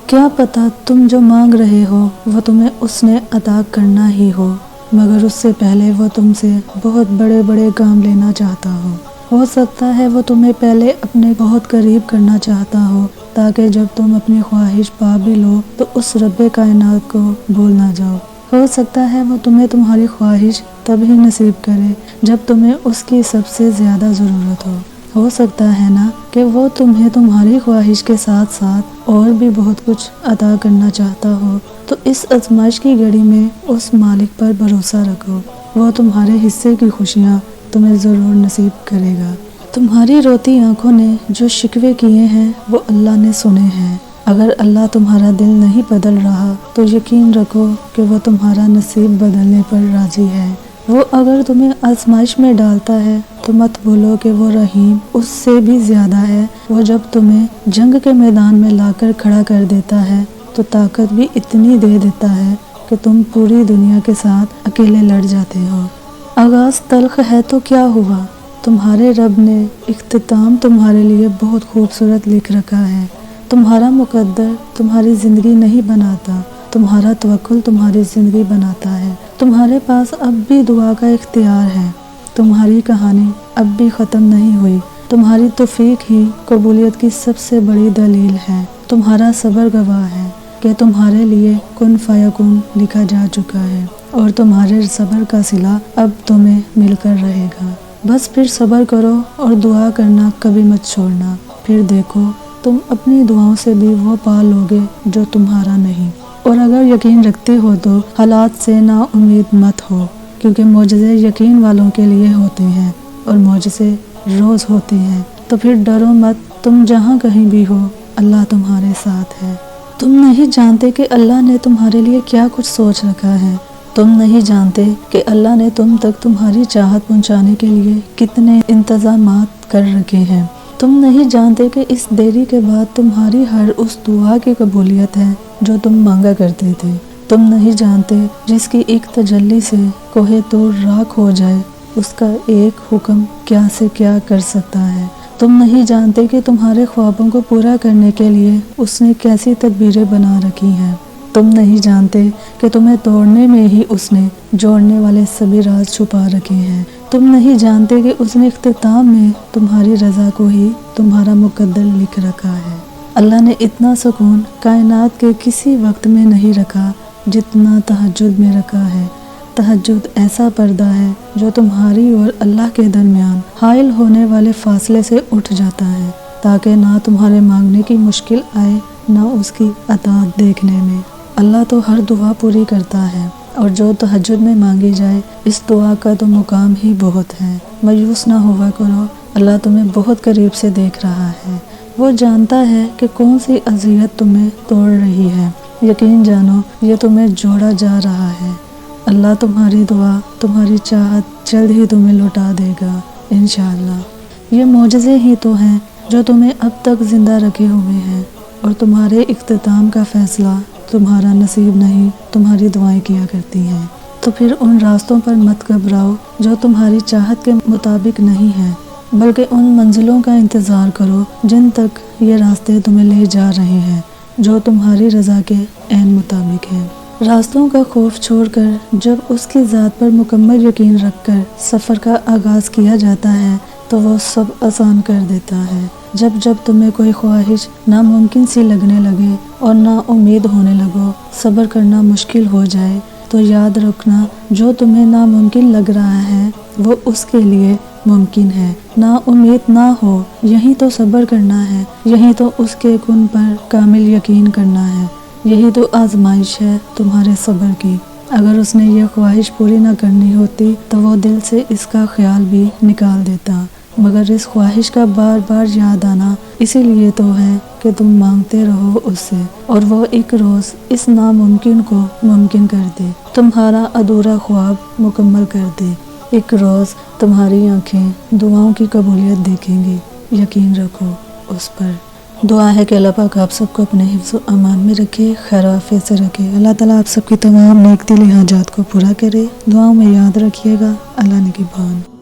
کیا پتا تم جو مانگ رہے ہو وہ تمہیں اس نے عطا کرنا ہی ہو، مگر اس سے پہلے وہ تم سے بہت بڑے بڑے کام لینا چاہتا ہو سکتا ہے وہ تمہیں پہلے اپنے بہت قریب کرنا چاہتا ہو، تاکہ جب تم اپنی خواہش پا بھی لو تو اس رب کائنات کو بھول نہ جاؤ۔ ہو سکتا ہے وہ تمہیں تمہاری خواہش تب ہی نصیب کرے جب تمہیں اس کی سب سے زیادہ ضرورت ہو سکتا ہے نا کہ وہ تمہیں تمہاری خواہش کے ساتھ ساتھ اور بھی بہت کچھ عطا کرنا چاہتا ہو، تو اس آزمائش کی گھڑی میں اس مالک پر بھروسہ رکھو، وہ تمہارے حصے کی خوشیاں تمہیں ضرور نصیب کرے گا۔ تمہاری روتی آنکھوں نے جو شکوے کیے ہیں وہ اللہ نے سنے ہیں۔ اگر اللہ تمہارا دل نہیں بدل رہا تو یقین رکھو کہ وہ تمہارا نصیب بدلنے پر راضی ہے۔ وہ اگر تمہیں آزمائش میں ڈالتا ہے تو مت بھولو کہ وہ رحیم اس سے بھی زیادہ ہے۔ وہ جب تمہیں جنگ کے میدان میں لا کر کھڑا کر دیتا ہے تو طاقت بھی اتنی دے دیتا ہے کہ تم پوری دنیا کے ساتھ اکیلے لڑ جاتے ہو۔ آغاز تلخ ہے تو کیا ہوا، تمہارے رب نے اختتام تمہارے لیے بہت خوبصورت لکھ رکھا ہے۔ تمہارا مقدر تمہاری زندگی نہیں بناتا، تمہارا توکل تمہاری زندگی بناتا ہے۔ تمہارے پاس اب بھی دعا کا اختیار ہے، تمہاری کہانی اب بھی ختم نہیں ہوئی۔ تمہاری توفیق ہی قبولیت کی سب سے بڑی دلیل ہے۔ تمہارا صبر گواہ ہے کہ تمہارے لیے کن فیکون لکھا جا چکا ہے، اور تمہارے صبر کا صلہ اب تمہیں مل کر رہے گا۔ بس پھر صبر کرو اور دعا کرنا کبھی مت چھوڑنا، پھر دیکھو تم اپنی دعاؤں سے بھی وہ پا لوگے جو تمہارا نہیں۔ اور اگر یقین رکھتے ہو تو حالات سے نا امید مت ہو، کیونکہ معجزے یقین والوں کے لیے ہوتے ہیں اور معجزے روز ہوتے ہیں۔ تو پھر ڈرو مت، تم جہاں کہیں بھی ہو اللہ تمہارے ساتھ ہے۔ تم نہیں جانتے کہ اللہ نے تمہارے لیے کیا کچھ سوچ رکھا ہے، تم نہیں جانتے کہ اللہ نے تم تک تمہاری چاہت پہنچانے کے لیے کتنے انتظامات کر رکھے ہیں۔ تم نہیں جانتے کہ اس دیری کے بعد تمہاری ہر اس دعا کی قبولیت ہے جو تم مانگا کرتے تھے۔ تم نہیں جانتے جس کی ایک تجلی سے کوہ طور راکھ ہو جائے، اس کا ایک حکم کیا سے کیا کر سکتا ہے۔ تم نہیں جانتے کہ تمہارے خوابوں کو پورا کرنے کے لیے اس نے کیسی تدبیریں بنا رکھی ہیں۔ تم نہیں جانتے کہ تمہیں توڑنے میں ہی اس نے جوڑنے والے سبھی راز چھپا رکھے ہیں۔ تم نہیں جانتے کہ اس نے اختتام میں تمہاری رضا کو ہی تمہارا مقدر لکھ رکھا ہے۔ اللہ نے اتنا سکون کائنات کے کسی وقت میں نہیں رکھا جتنا تہجد میں رکھا ہے۔ تہجد ایسا پردہ ہے جو تمہاری اور اللہ کے درمیان حائل ہونے والے فاصلے سے اٹھ جاتا ہے، تاکہ نہ تمہارے مانگنے کی مشکل آئے نہ اس کی اطاعت دیکھنے میں۔ اللہ تو ہر دعا پوری کرتا ہے، اور جو تہجد میں مانگی جائے اس دعا کا تو مقام ہی بہت ہے۔ مایوس نہ ہوا کرو، اللہ تمہیں بہت قریب سے دیکھ رہا ہے۔ وہ جانتا ہے کہ کون سی اذیت تمہیں توڑ رہی ہے۔ یقین جانو یہ تمہیں جوڑا جا رہا ہے۔ اللہ تمہاری دعا، تمہاری چاہت جلد ہی تمہیں لوٹا دے گا انشاءاللہ۔ یہ معجزے ہی تو ہیں جو تمہیں اب تک زندہ رکھے ہوئے ہیں، اور تمہارے اختتام کا فیصلہ تمہارا نصیب نہیں، تمہاری دعائیں کیا کرتی ہیں۔ تو پھر ان راستوں پر مت گھبراؤ جو تمہاری چاہت کے مطابق نہیں ہیں، بلکہ ان منزلوں کا انتظار کرو جن تک یہ راستے تمہیں لے جا رہے ہیں، جو تمہاری رضا کے عین مطابق ہے۔ راستوں کا خوف چھوڑ کر جب اس کی ذات پر مکمل یقین رکھ کر سفر کا آغاز کیا جاتا ہے تو وہ سب آسان کر دیتا ہے۔ جب جب تمہیں کوئی خواہش ناممکن سی لگنے لگے اور نا امید ہونے لگو، صبر کرنا مشکل ہو جائے، تو یاد رکھنا جو تمہیں ناممکن لگ رہا ہے وہ اس کے لیے ممکن ہے۔ نا امید نہ ہو، یہی تو صبر کرنا ہے، یہی تو اس کے کن پر کامل یقین کرنا ہے، یہی تو آزمائش ہے تمہارے صبر کی۔ اگر اس نے یہ خواہش پوری نہ کرنی ہوتی تو وہ دل سے اس کا خیال بھی نکال دیتا، مگر اس خواہش کا بار بار یاد آنا اسی لیے تو ہے کہ تم مانگتے رہو اس سے، اور وہ ایک روز اس ناممکن کو ممکن کر دے، تمہارا ادھورا خواب مکمل کر دے۔ ایک روز تمہاری آنکھیں دعاؤں کی قبولیت دیکھیں گی، یقین رکھو اس پر۔ دعا ہے کہ اللہ پاک آپ سب کو اپنے حفظ و امان میں رکھے، خیر و عافیت سے رکھے۔ اللہ تعالیٰ آپ سب کی تمام نیک دلی حاجات کو پورا کرے۔ دعاؤں میں یاد رکھیے گا۔ اللہ نگہبان۔